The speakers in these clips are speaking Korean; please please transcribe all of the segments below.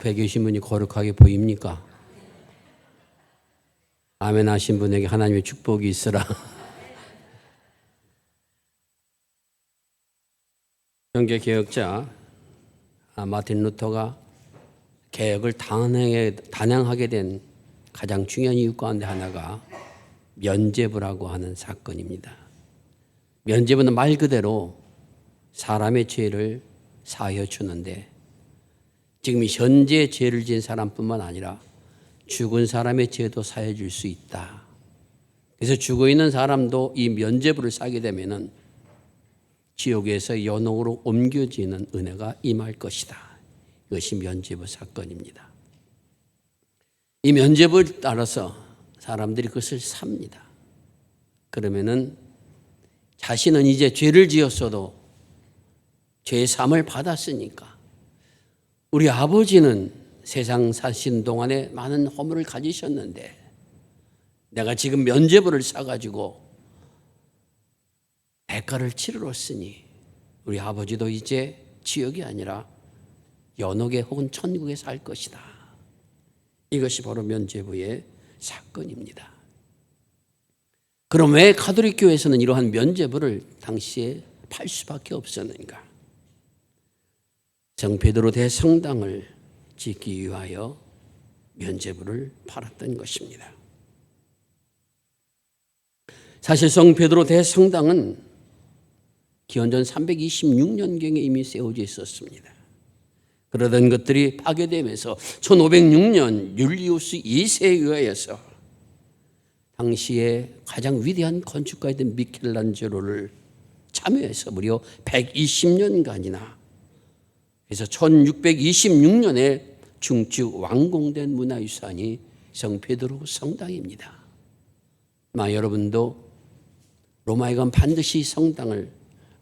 앞에 계신 분이 거룩하게 보입니까? 아멘 하신 분에게 하나님의 축복이 있으라. 영계 개혁자 마틴 루터가 개혁을 단행하게 된 가장 중요한 이유 가운데 하나가 면죄부라고 하는 사건입니다. 면죄부는 말 그대로 사람의 죄를 사하여 주는데, 지금 현재 죄를 지은 사람뿐만 아니라 죽은 사람의 죄도 사해 줄 수 있다. 그래서 죽어 있는 사람도 이 면죄부를 사게 되면은 지옥에서 연옥으로 옮겨지는 은혜가 임할 것이다. 이것이 면죄부 사건입니다. 이 면죄부를 따라서 사람들이 그것을 삽니다. 그러면은 자신은 이제 죄를 지었어도 죄의 사함을 받았으니까, 우리 아버지는 세상 사신 동안에 많은 허물을 가지셨는데 내가 지금 면죄부를 사가지고 대가를 치르렀으니 우리 아버지도 이제 지옥이 아니라 연옥에 혹은 천국에 살 것이다. 이것이 바로 면죄부의 사건입니다. 그럼 왜 가톨릭 교회에서는 이러한 면죄부를 당시에 팔 수밖에 없었는가? 성 베드로 대성당을 짓기 위하여 면죄부를 팔았던 것입니다. 사실 성 베드로 대성당은 기원전 326년경에 이미 세워져 있었습니다. 그러던 것들이 파괴되면서 1506년 율리우스 2세에 의하여서 당시에 가장 위대한 건축가였던 미켈란젤로를 참여해서 무려 120년간이나, 그래서 1626년에 중축 완공된 문화유산이 성 베드로 성당입니다. 아마 여러분도 로마에 가면 반드시 성당을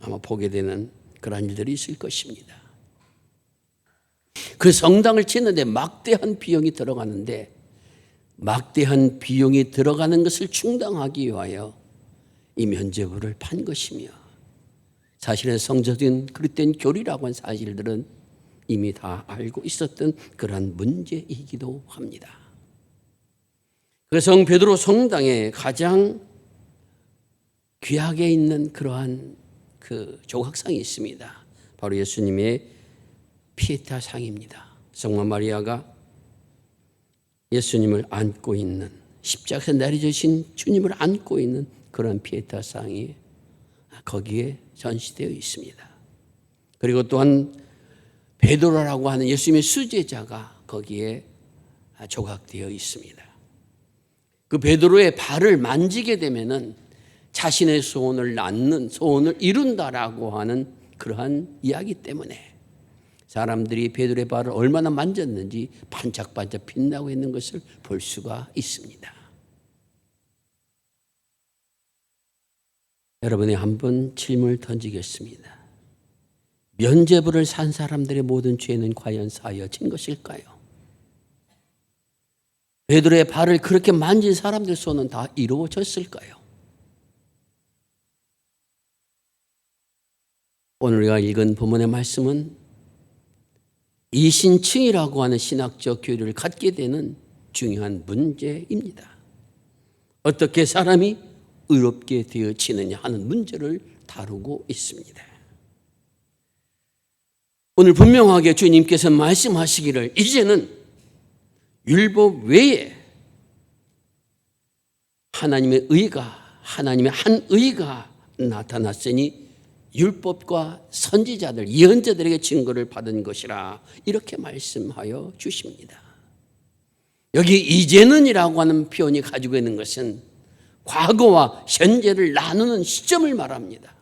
아마 보게 되는 그런 일들이 있을 것입니다. 그 성당을 짓는데 막대한 비용이 들어가는데, 막대한 비용이 들어가는 것을 충당하기 위하여 이 면죄부를 판 것이며, 사실은 성적인 그릇된 교리라고 하는 사실들은 이미 다 알고 있었던 그러한 문제이기도 합니다. 그 성 베드로 성당에 가장 귀하게 있는 그러한 그 조각상이 있습니다. 바로 예수님의 피에타 상입니다. 성모 마리아가 예수님을 안고 있는, 십자가에서 내려주신 주님을 안고 있는 그런 피에타 상이 거기에 전시되어 있습니다. 그리고 또한 베드로라고 하는 예수님의 수제자가 거기에 조각되어 있습니다. 그 베드로의 발을 만지게 되면은 자신의 소원을 낳는, 소원을 이룬다라고 하는 그러한 이야기 때문에 사람들이 베드로의 발을 얼마나 만졌는지 반짝반짝 빛나고 있는 것을 볼 수가 있습니다. 여러분이 한번 질문을 던지겠습니다. 면죄부를 산 사람들의 모든 죄는 과연 사여진 것일까요? 베드로의 발을 그렇게 만진 사람들 손은 다 이루어졌을까요? 오늘 우리가 읽은 본문의 말씀은 이신층이라고 하는 신학적 교리를 갖게 되는 중요한 문제입니다. 어떻게 사람이 의롭게 되어지느냐 하는 문제를 다루고 있습니다. 오늘 분명하게 주님께서 말씀하시기를, 이제는 율법 외에 하나님의 의가, 하나님의 한 의가 나타났으니 율법과 선지자들, 예언자들에게 증거를 받은 것이라, 이렇게 말씀하여 주십니다. 여기 이제는이라고 하는 표현이 가지고 있는 것은 과거와 현재를 나누는 시점을 말합니다.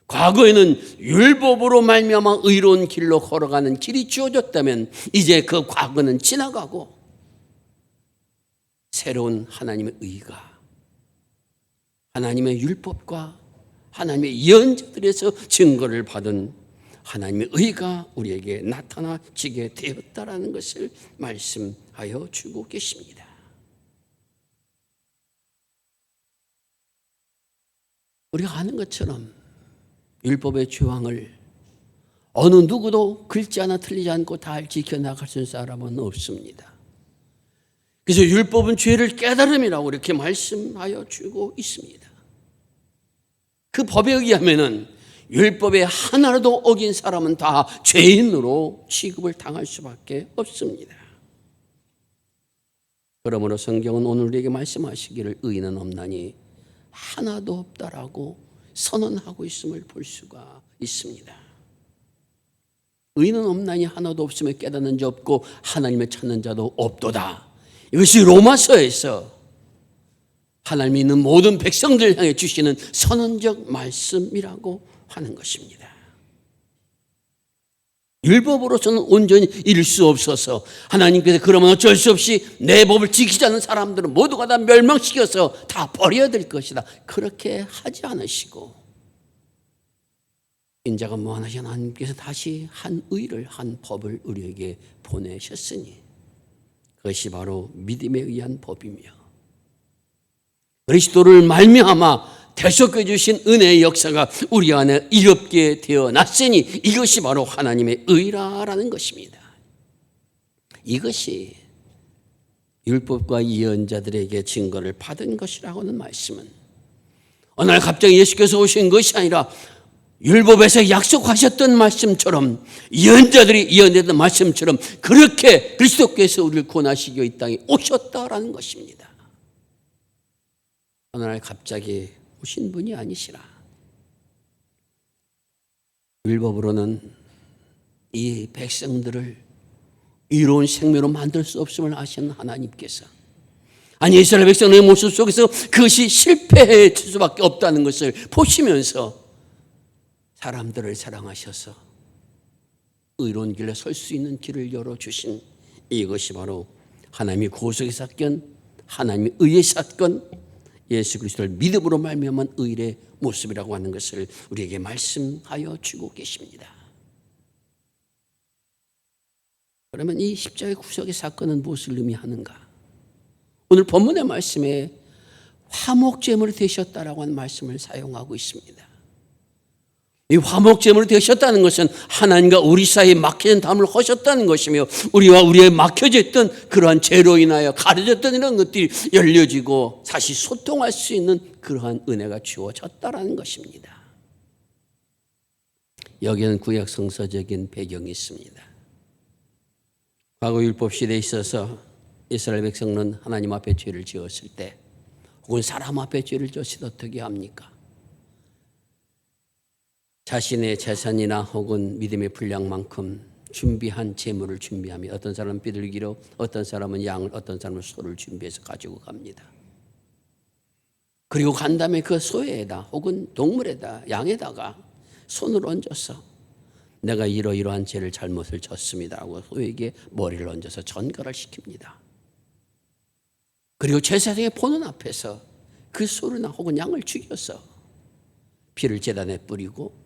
과거에는 율법으로 말미암아 의로운 길로 걸어가는 길이 주어졌다면 이제 그 과거는 지나가고 새로운 하나님의 의가, 하나님의 율법과 하나님의 예언자들에서 증거를 받은 하나님의 의가 우리에게 나타나지게 되었다라는 것을 말씀하여 주고 계십니다. 우리가 아는 것처럼 율법의 조항을 어느 누구도 글지 하나 틀리지 않고 다 지켜나갈 수 있는 사람은 없습니다. 그래서 율법은 죄를 깨달음이라고 이렇게 말씀하여 주고 있습니다. 그 법에 의하면은 율법에 하나라도 어긴 사람은 다 죄인으로 취급을 당할 수밖에 없습니다. 그러므로 성경은 오늘 우리에게 말씀하시기를 의인은 없나니 하나도 없다라고 선언하고 있음을 볼 수가 있습니다. 의인은 없나니 하나도 없으며 깨닫는 자 없고 하나님을 찾는 자도 없도다. 이것이 로마서에서 하나님 믿는 모든 백성들을 향해 주시는 선언적 말씀이라고 하는 것입니다. 율법으로서는 온전히 이룰 수 없어서 하나님께서 그러면 어쩔 수 없이 내 법을 지키지 않는 사람들은 모두가 다 멸망시켜서 다 버려야 될 것이다. 그렇게 하지 않으시고 인자가 무한하신 하나님께서 다시 한 의를 한 법을 우리에게 보내셨으니 그것이 바로 믿음에 의한 법이며 그리스도를 말미암아 대속해 주신 은혜의 역사가 우리 안에 이롭게 되어났으니 이것이 바로 하나님의 의라라는 것입니다. 이것이 율법과 예언자들에게 증거를 받은 것이라고 하는 말씀은 어느 날 갑자기 예수께서 오신 것이 아니라 율법에서 약속하셨던 말씀처럼 예언자들이 예언했던 말씀처럼 그렇게 그리스도께서 우리를 구원하시기 위해 이 땅에 오셨다라는 것입니다. 어느 날 갑자기 오신 분이 아니시라. 율법으로는 이 백성들을 의로운 생명으로 만들 수 없음을 아시는 하나님께서 아니 이스라엘 백성의 모습 속에서 그것이 실패할 수밖에 없다는 것을 보시면서 사람들을 사랑하셔서 의로운 길에 설 수 있는 길을 열어주신 이것이 바로 하나님의 구속의 사건, 하나님의 의의 사건, 예수 그리스도를 믿음으로 말미암은 의의 모습이라고 하는 것을 우리에게 말씀하여 주고 계십니다. 그러면 이 십자가의 구속의 사건은 무엇을 의미하는가? 오늘 본문의 말씀에 화목제물이 되셨다라고 하는 말씀을 사용하고 있습니다. 이 화목제물이 되셨다는 것은 하나님과 우리 사이에 막혀진 담을 허셨다는 것이며 우리와 우리의 막혀져 있던 그러한 죄로 인하여 가려졌던 이런 것들이 열려지고 다시 소통할 수 있는 그러한 은혜가 주어졌다는 것입니다. 여기에는 구약 성서적인 배경이 있습니다. 과거 율법 시대에 있어서 이스라엘 백성은 하나님 앞에 죄를 지었을 때 혹은 사람 앞에 죄를 지었을 때 어떻게 합니까? 자신의 재산이나 혹은 믿음의 분량만큼 준비한 재물을 준비하며 어떤 사람은 비둘기로 어떤 사람은 양을 어떤 사람은 소를 준비해서 가지고 갑니다. 그리고 간 다음에 그 소에다 혹은 동물에다 양에다가 손을 얹어서 내가 이러이러한 죄를 잘못을 졌습니다 하고 소에게 머리를 얹어서 전가를 시킵니다. 그리고 제사장의 보는 앞에서 그 소나 혹은 양을 죽여서 피를 제단에 뿌리고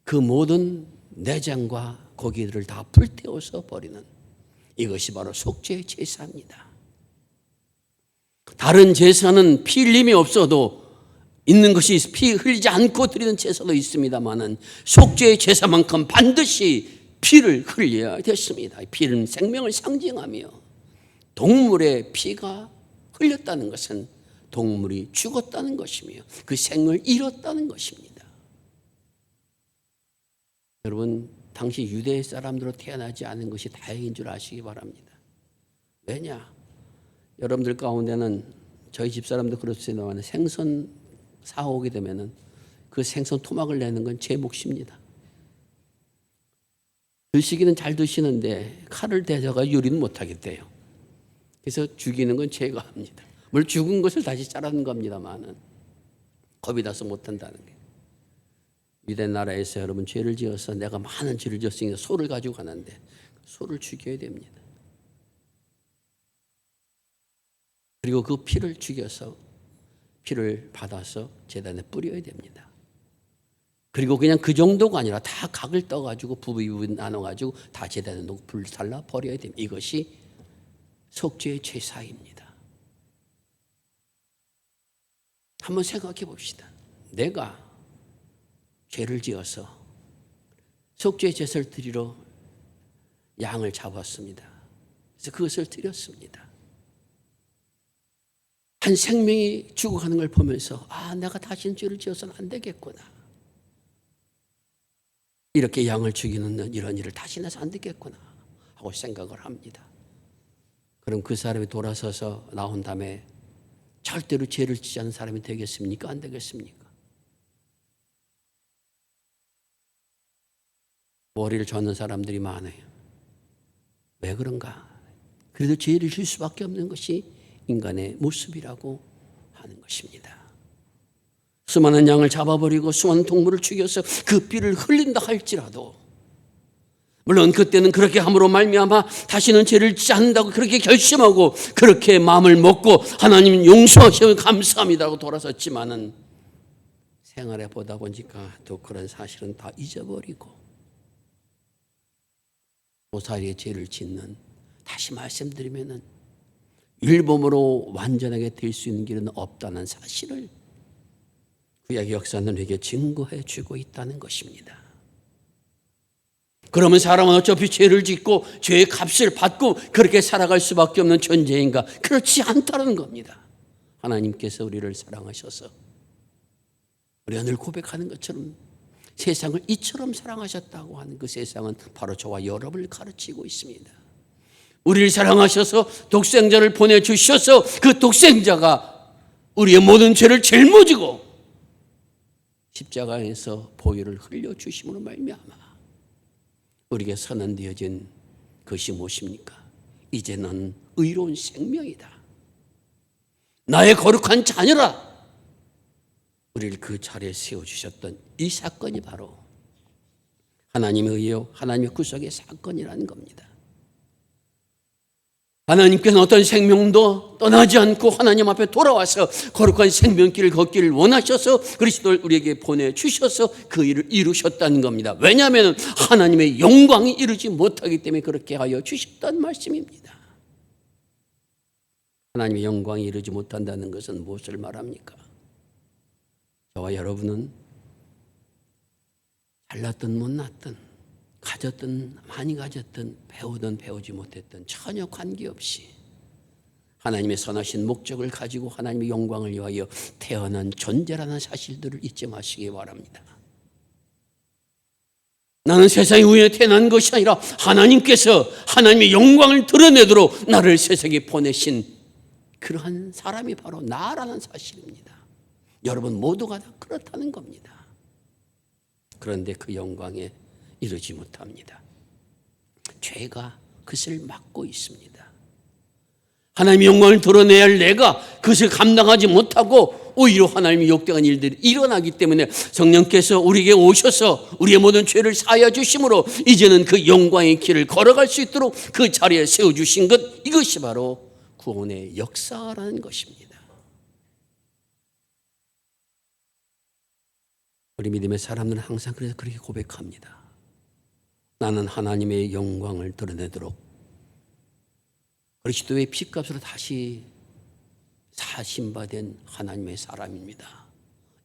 그 모든 내장과 고기들을 다 불태워서 버리는 이것이 바로 속죄의 제사입니다. 다른 제사는 피 흘림이 없어도 있는 것이 피 흘리지 않고 드리는 제사도 있습니다만은 속죄의 제사만큼 반드시 피를 흘려야 됐습니다. 피는 생명을 상징하며 동물의 피가 흘렸다는 것은 동물이 죽었다는 것이며 그 생을 잃었다는 것입니다. 여러분, 당시 유대 사람들로 태어나지 않은 것이 다행인 줄 아시기 바랍니다. 왜냐? 여러분들 가운데는 저희 집 사람도 그렇습니다만 생선 사오게 되면은 그 생선 토막을 내는 건 제 몫입니다. 드시기는 잘 드시는데 칼을 대다가 요리는 못 하겠대요. 그래서 죽이는 건 제가 합니다. 물론 죽은 것을 다시 자르는 겁니다만은 겁이 나서 못 한다는 게. 유대 나라에서 여러분 죄를 지어서 내가 많은 죄를 지었으니까 소를 가지고 가는데 소를 죽여야 됩니다. 그리고 그 피를 죽여서 피를 받아서 제단에 뿌려야 됩니다. 그리고 그냥 그 정도가 아니라 다 각을 떠가지고 부분 나눠가지고 다 제단에 놓고 불살라 버려야 됩니다. 이것이 속죄의 제사입니다. 한번 생각해 봅시다. 내가 죄를 지어서 속죄 제사를 드리러 양을 잡았습니다. 그래서 그것을 드렸습니다. 한 생명이 죽어가는 걸 보면서 내가 다시는 죄를 지어서는 안 되겠구나. 이렇게 양을 죽이는 이런 일을 다시는 해서 안 되겠구나 하고 생각을 합니다. 그럼 그 사람이 돌아서서 나온 다음에 절대로 죄를 지지 않는 사람이 되겠습니까? 안 되겠습니까? 머리를 젓는 사람들이 많아요. 왜 그런가? 그래도 죄를 질 수밖에 없는 것이 인간의 모습이라고 하는 것입니다. 수많은 양을 잡아버리고 수많은 동물을 죽여서 그 피를 흘린다 할지라도, 물론 그때는 그렇게 함으로 말미암아 다시는 죄를 짓지 않는다고 그렇게 결심하고 그렇게 마음을 먹고 하나님 용서하시면 감사합니다라고 돌아섰지만은, 생활에 보다 보니까 또 그런 사실은 다 잊어버리고 도사리의 죄를 짓는, 다시 말씀드리면은 율법으로 완전하게 될 수 있는 길은 없다는 사실을 구약의 역사는 우리에게 증거해 주고 있다는 것입니다. 그러면 사람은 어차피 죄를 짓고 죄의 값을 받고 그렇게 살아갈 수밖에 없는 존재인가? 그렇지 않다는 겁니다. 하나님께서 우리를 사랑하셔서 우리가 늘 고백하는 것처럼 세상을 이처럼 사랑하셨다고 하는 그 세상은 바로 저와 여러분을 가르치고 있습니다. 우리를 사랑하셔서 독생자를 보내주셔서 그 독생자가 우리의 모든 죄를 짊어지고 십자가에서 보혈을 흘려주심으로 말미암아 우리에게 선언되어진 것이 무엇입니까? 이제 넌 의로운 생명이다. 나의 거룩한 자녀라. 우리를 그 자리에 세워주셨던 이 사건이 바로 하나님의 의요, 하나님의 구속의 사건이라는 겁니다. 하나님께서는 어떤 생명도 떠나지 않고 하나님 앞에 돌아와서 거룩한 생명길을 걷기를 원하셔서 그리스도를 우리에게 보내주셔서 그 일을 이루셨다는 겁니다. 왜냐하면 하나님의 영광이 이루지 못하기 때문에 그렇게 하여 주셨다는 말씀입니다. 하나님의 영광이 이루지 못한다는 것은 무엇을 말합니까? 저와 여러분은 잘났든 못났든 가졌든 많이 가졌든 배우든 배우지 못했든 전혀 관계없이 하나님의 선하신 목적을 가지고 하나님의 영광을 위하여 태어난 존재라는 사실들을 잊지 마시기 바랍니다. 나는 세상에 우연히 태어난 것이 아니라 하나님께서 하나님의 영광을 드러내도록 나를 세상에 보내신 그러한 사람이 바로 나라는 사실입니다. 여러분 모두가 다 그렇다는 겁니다. 그런데 그 영광에 이루지 못합니다. 죄가 그것을 막고 있습니다. 하나님의 영광을 드러내야 할 내가 그것을 감당하지 못하고 오히려 하나님의 역대한 일들이 일어나기 때문에 성령께서 우리에게 오셔서 우리의 모든 죄를 사하여 주심으로 이제는 그 영광의 길을 걸어갈 수 있도록 그 자리에 세워주신 것, 이것이 바로 구원의 역사라는 것입니다. 우리 믿음의 사람들은 항상 그래서 그렇게 고백합니다. 나는 하나님의 영광을 드러내도록 그리스도의 피값으로 다시 사신받은 하나님의 사람입니다.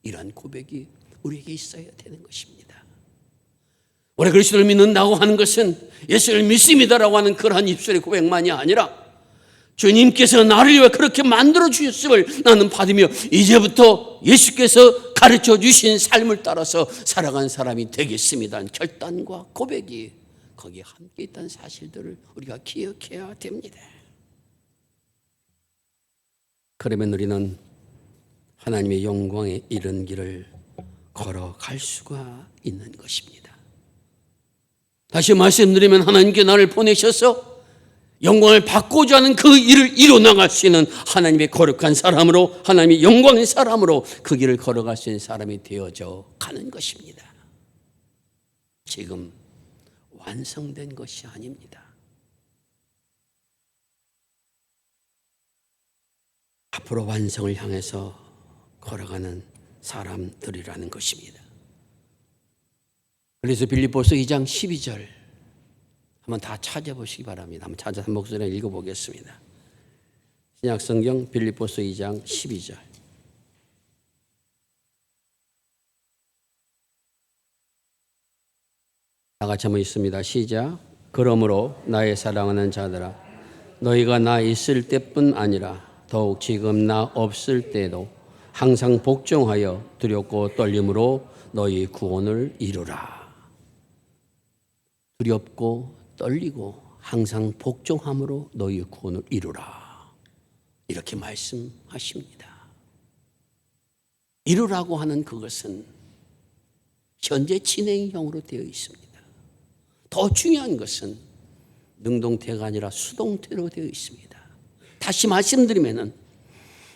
이러한 고백이 우리에게 있어야 되는 것입니다. 우리 그리스도를 믿는다고 하는 것은 예수를 믿습니다라고 하는 그러한 입술의 고백만이 아니라 주님께서 나를 위해 그렇게 만들어 주셨음을 나는 받으며 이제부터 예수께서 가르쳐 주신 삶을 따라서 살아간 사람이 되겠습니다. 결단과 고백이 거기에 함께 있다는 사실들을 우리가 기억해야 됩니다. 그러면 우리는 하나님의 영광에 이른 길을 걸어갈 수가 있는 것입니다. 다시 말씀드리면 하나님께 나를 보내셔서 영광을 받고자 하는 그 일을 이뤄나갈 수 있는 하나님의 거룩한 사람으로, 하나님의 영광의 사람으로 그 길을 걸어갈 수 있는 사람이 되어져 가는 것입니다. 지금 완성된 것이 아닙니다. 앞으로 완성을 향해서 걸어가는 사람들이라는 것입니다. 그래서 빌립보서 2장 12절 한번 다 찾아보시기 바랍니다. 한번 찾아서 한 목소리로 읽어보겠습니다. 신약성경 빌립보서 2장 12절. 다 같이 한번 있습니다. 시작. 그러므로 나의 사랑하는 자들아, 너희가 나 있을 때뿐 아니라 더욱 지금 나 없을 때도 항상 복종하여 두렵고 떨림으로 너희 구원을 이루라. 두렵고 떨리고 항상 복종함으로 너희 구원을 이루라. 이렇게 말씀하십니다. 이루라고 하는 그것은 현재 진행형으로 되어 있습니다. 더 중요한 것은 능동태가 아니라 수동태로 되어 있습니다. 다시 말씀드리면은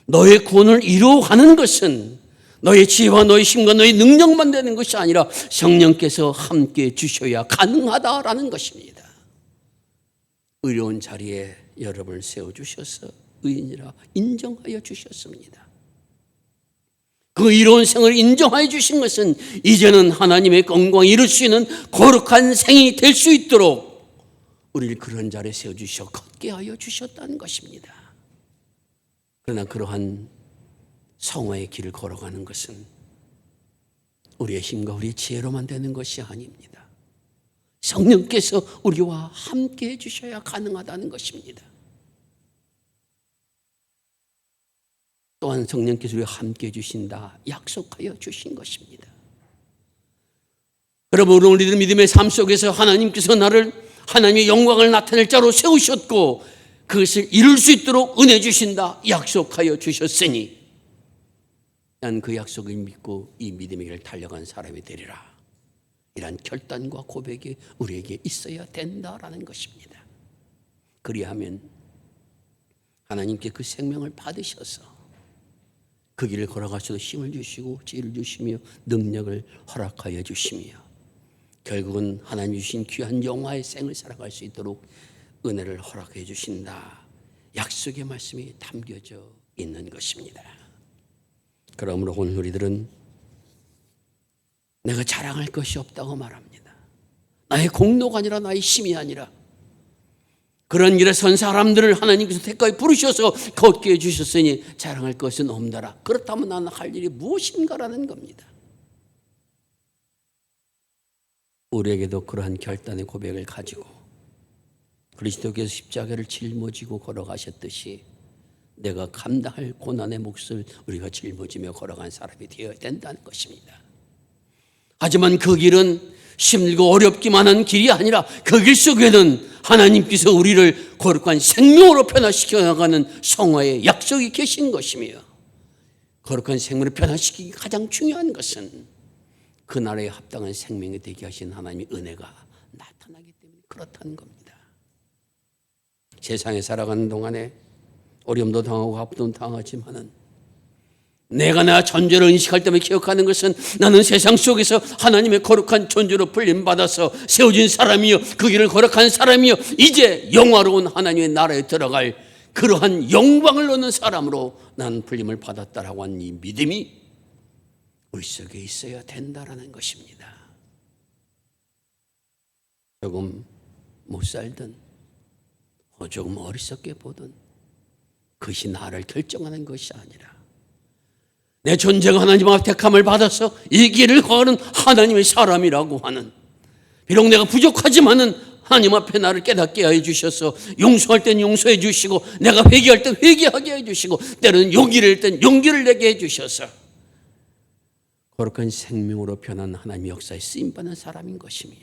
너의 구원을 이루어가는 것은 너의 지혜와 너의 힘과 너의 능력만 되는 것이 아니라 성령께서 함께 주셔야 가능하다라는 것입니다. 의로운 자리에 여러분을 세워주셔서 의인이라 인정하여 주셨습니다. 그 이로운 생을 인정하여 주신 것은 이제는 하나님의 영광을 이룰 수 있는 거룩한 생이 될 수 있도록 우리를 그런 자리에 세워주셔 걷게 하여 주셨다는 것입니다. 그러나 그러한 성화의 길을 걸어가는 것은 우리의 힘과 우리의 지혜로만 되는 것이 아닙니다. 성령께서 우리와 함께 해주셔야 가능하다는 것입니다. 또한 성령께서 우리와 함께 해주신다 약속하여 주신 것입니다. 여러분, 우리들 믿음의 삶 속에서 하나님께서 나를 하나님의 영광을 나타낼 자로 세우셨고 그것을 이룰 수 있도록 은혜 주신다 약속하여 주셨으니 난 그 약속을 믿고 이 믿음의 길을 달려간 사람이 되리라. 이런 결단과 고백이 우리에게 있어야 된다라는 것입니다. 그리하면 하나님께 그 생명을 받으셔서 그 길을 걸어갈 수도 힘을 주시고 지혜를 주시며 능력을 허락하여 주시며 결국은 하나님 주신 귀한 영화의 생을 살아갈 수 있도록 은혜를 허락해 주신다. 약속의 말씀이 담겨져 있는 것입니다. 그러므로 오늘 우리들은 내가 자랑할 것이 없다고 말합니다. 나의 공로가 아니라 나의 힘이 아니라 그런 길에 선 사람들을 하나님께서 택하여 부르셔서 걷게 해주셨으니 자랑할 것은 없더라. 그렇다면 나는 할 일이 무엇인가라는 겁니다. 우리에게도 그러한 결단의 고백을 가지고 그리스도께서 십자가를 짊어지고 걸어가셨듯이 내가 감당할 고난의 몫을 우리가 짊어지며 걸어간 사람이 되어야 된다는 것입니다. 하지만 그 길은 힘들고 어렵기만 한 길이 아니라 그 길 속에는 하나님께서 우리를 거룩한 생명으로 변화시켜 나가는 성화의 약속이 계신 것이며 거룩한 생명을 변화시키기 가장 중요한 것은 그 나라에 합당한 생명이 되게 하신 하나님의 은혜가 나타나기 때문에 그렇다는 겁니다. 세상에 살아가는 동안에 어려움도 당하고 아픔도 당하지만은 내가 나 존재를 인식할 때마다 기억하는 것은 나는 세상 속에서 하나님의 거룩한 존재로 불림받아서 세워진 사람이요 그 길을 거룩한 사람이요 이제 영화로운 하나님의 나라에 들어갈 그러한 영광을 얻는 사람으로 나는 불림을 받았다라고 하는 이 믿음이 우리 속에 있어야 된다라는 것입니다. 조금 못 살든 조금 어리석게 보든 그것이 나를 결정하는 것이 아니라 내 존재가 하나님 앞 택함을 받아서 이 길을 걸은 하나님의 사람이라고 하는 비록 내가 부족하지만은 하나님 앞에 나를 깨닫게 해주셔서 용서할 땐 용서해 주시고 내가 회개할 땐 회개하게 해주시고 때로는 용기를 낼 땐 용기를 내게 해주셔서 거룩한 생명으로 변한 하나님의 역사에 쓰임받는 사람인 것이며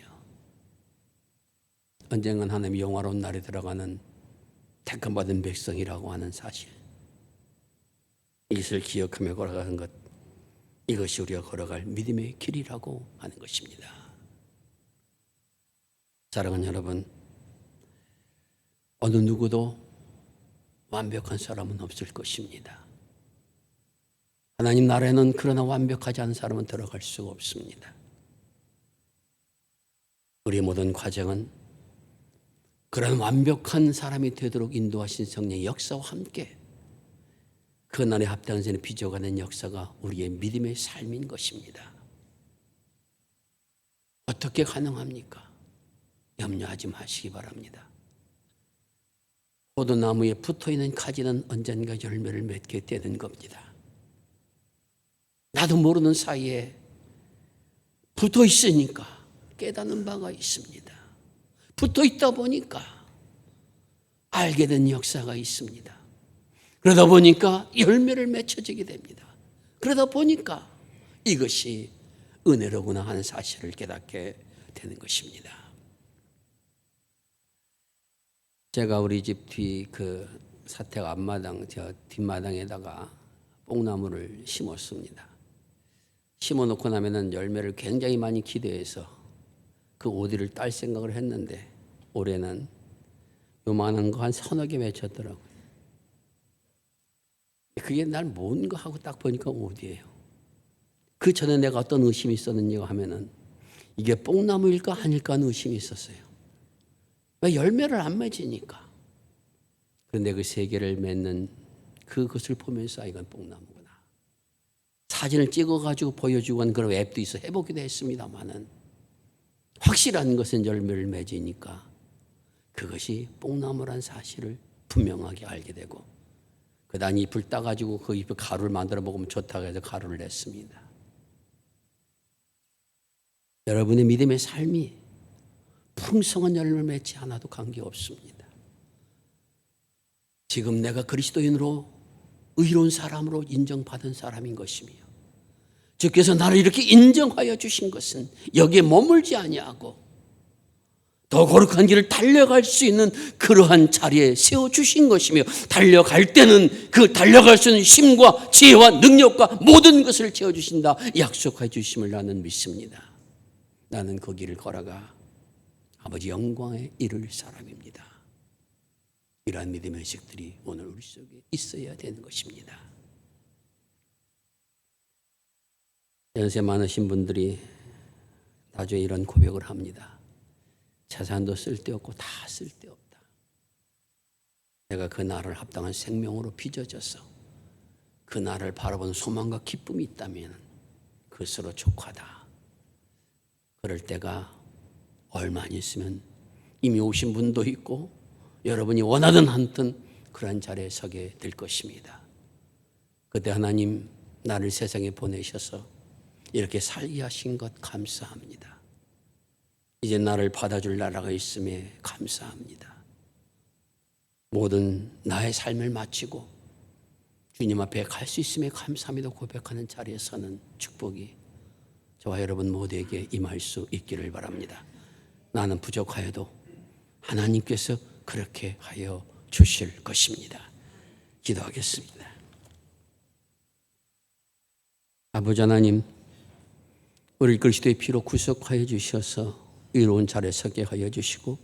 언젠간 하나님의 영화로운 날에 들어가는 택함받은 백성이라고 하는 사실 이것을 기억하며 걸어가는 것 이것이 우리가 걸어갈 믿음의 길이라고 하는 것입니다. 사랑하는 여러분, 어느 누구도 완벽한 사람은 없을 것입니다. 하나님 나라에는 그러나 완벽하지 않은 사람은 들어갈 수가 없습니다. 우리의 모든 과정은 그런 완벽한 사람이 되도록 인도하신 성령의 역사와 함께 그 날에 합당한 전에 빚어가는 역사가 우리의 믿음의 삶인 것입니다. 어떻게 가능합니까? 염려하지 마시기 바랍니다. 포도나무에 붙어있는 가지는 언젠가 열매를 맺게 되는 겁니다. 나도 모르는 사이에 붙어 있으니까 깨닫는 바가 있습니다. 붙어 있다 보니까 알게 된 역사가 있습니다. 그러다 보니까 열매를 맺혀지게 됩니다. 그러다 보니까 이것이 은혜로구나 하는 사실을 깨닫게 되는 것입니다. 제가 우리 집 뒤 그 사택 앞마당 저 뒷마당에다가 뽕나무를 심었습니다. 심어놓고 나면은 열매를 굉장히 많이 기대해서 그 오디를 딸 생각을 했는데 올해는 요만한 거 한 서너 개 맺혔더라고요. 그게 날 뭔가 하고 딱 보니까 오디예요. 그 전에 내가 어떤 의심이 있었는지 하면은 이게 뽕나무일까 아닐까 하는 의심이 있었어요. 왜 열매를 안 맺으니까. 그런데 그 세 개를 맺는 그것을 보면서 이건 뽕나무구나. 사진을 찍어가지고 보여주고 하는 그런 앱도 있어 해보기도 했습니다만은 확실한 것은 열매를 맺으니까 그것이 뽕나무란 사실을 분명하게 알게 되고 그다음 잎을 따가지고 그 잎을 가루를 만들어 먹으면 좋다고 해서 가루를 냈습니다. 여러분의 믿음의 삶이 풍성한 열매를 맺지 않아도 관계없습니다. 지금 내가 그리스도인으로 의로운 사람으로 인정받은 사람인 것이며 주께서 나를 이렇게 인정하여 주신 것은 여기에 머물지 아니하고 더 거룩한 길을 달려갈 수 있는 그러한 자리에 세워주신 것이며 달려갈 때는 그 달려갈 수 있는 힘과 지혜와 능력과 모든 것을 채워주신다 약속해 주심을 나는 믿습니다. 나는 그 길을 걸어가 아버지 영광에 이를 사람입니다. 이러한 믿음의 의식들이 오늘 우리 속에 있어야 되는 것입니다. 연세 많으신 분들이 나중에 이런 고백을 합니다. 재산도 쓸데없고 다 쓸데없다. 내가 그 날을 합당한 생명으로 빚어져서 그 날을 바라보는 소망과 기쁨이 있다면 그것으로 족하다. 그럴 때가 얼마 안 있으면 이미 오신 분도 있고 여러분이 원하든 않든 그런 자리에 서게 될 것입니다. 그때 하나님 나를 세상에 보내셔서 이렇게 살게 하신 것 감사합니다. 이제 나를 받아줄 나라가 있음에 감사합니다. 모든 나의 삶을 마치고 주님 앞에 갈 수 있음에 감사합니다 고백하는 자리에 서는 축복이 저와 여러분 모두에게 임할 수 있기를 바랍니다. 나는 부족하여도 하나님께서 그렇게 하여 주실 것입니다. 기도하겠습니다. 아버지 하나님, 우리 그리스도의 피로 구속하여 주셔서 의로운 자리에 서게 하여 주시고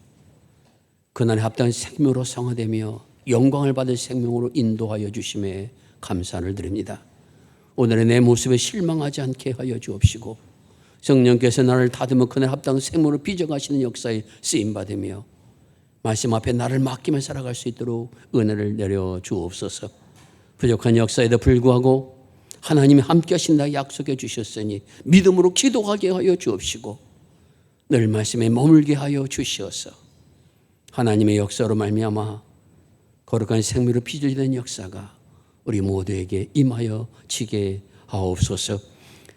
그날에 합당한 생명으로 성화되며 영광을 받을 생명으로 인도하여 주심에 감사를 드립니다. 오늘의 내 모습에 실망하지 않게 하여 주옵시고 성령께서 나를 다듬어 그날 합당한 생명으로 빚어가시는 역사에 쓰임받으며 말씀 앞에 나를 맡기며 살아갈 수 있도록 은혜를 내려 주옵소서. 부족한 역사에도 불구하고 하나님이 함께 하신다 약속해 주셨으니 믿음으로 기도하게 하여 주옵시고 늘 말씀에 머물게 하여 주시어서 하나님의 역사로 말미암아 거룩한 생명으로 빚어지는 역사가 우리 모두에게 임하여 지게 하옵소서.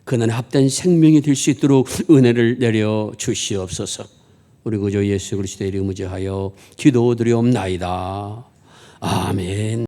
그날에 합된 생명이 될 수 있도록 은혜를 내려 주시옵소서. 우리 구주 예수 그리스도의 이름으로 기도드리옵나이다. 아멘.